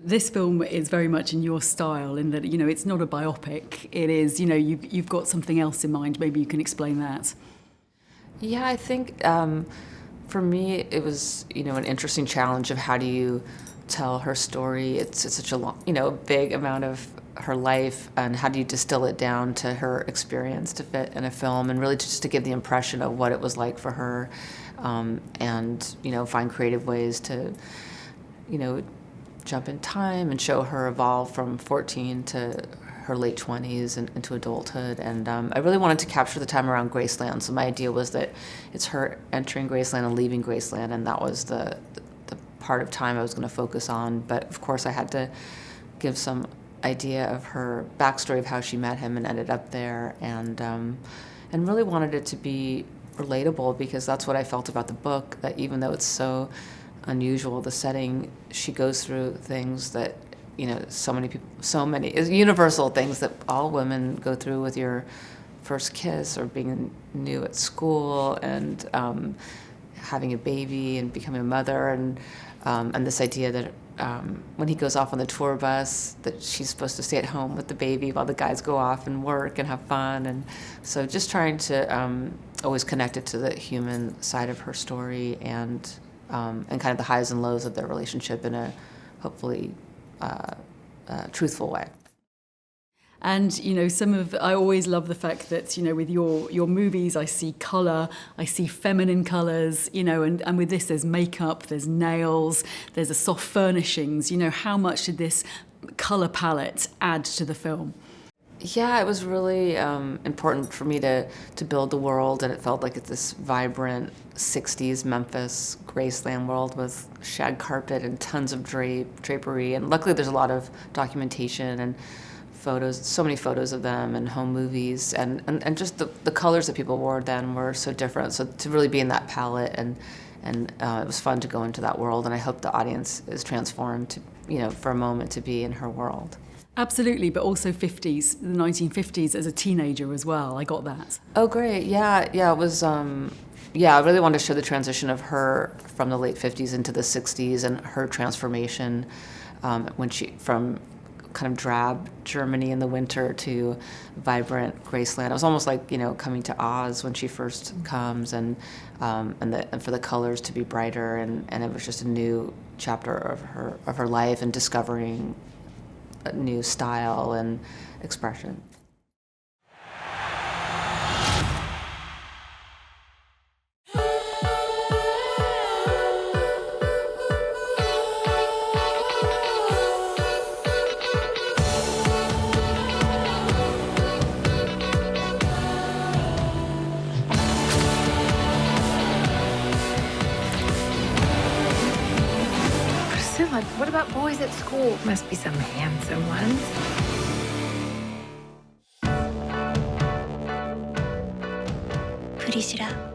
This film is very much in your style in that, it's not a biopic. It is, you've got something else in mind. Maybe you can explain that. Yeah, I think for me it was, an interesting challenge of how do you tell her story. It's such a long, big amount of her life, and how do you distill it down to her experience to fit in a film, and really just to give the impression of what it was like for her, and find creative ways to jump in time and show her evolve from 14 to her late 20s and into adulthood. And I really wanted to capture the time around Graceland. So my idea was that it's her entering Graceland and leaving Graceland, and that was the part of time I was going to focus on. But of course I had to give some idea of her backstory of how she met him and ended up there, and really wanted it to be relatable, because that's what I felt about the book, that even though it's so unusual, the setting, she goes through things that so many universal things that all women go through with your first kiss, or being new at school, and having a baby and becoming a mother, and this idea that when he goes off on the tour bus, that she's supposed to stay at home with the baby while the guys go off and work and have fun. And so just trying to always connect it to the human side of her story, and kind of the highs and lows of their relationship in a hopefully truthful way. And, I always love the fact that, with your movies, I see colour, I see feminine colours, and with this there's makeup, there's nails, there's a soft furnishings. How much did this colour palette add to the film? Yeah, it was really important for me to build the world, and it felt like it's this vibrant 60s Memphis Graceland world with shag carpet and tons of drapery, and luckily there's a lot of documentation and photos, so many photos of them, and home movies, and just the colors that people wore then were so different. So to really be in that palette, and it was fun to go into that world, and I hope the audience is transformed to, for a moment, to be in her world. Absolutely, but also 50s, the 1950s as a teenager as well. I got that. Oh, great. Yeah, it was, I really wanted to show the transition of her from the late 50s into the 60s, and her transformation when she, from kind of drab Germany in the winter to vibrant Graceland. It was almost like, coming to Oz when she first comes, and for the colors to be brighter, and it was just a new chapter of her life, and discovering a new style and expression. What about boys at school? Must be some handsome ones. Purishira.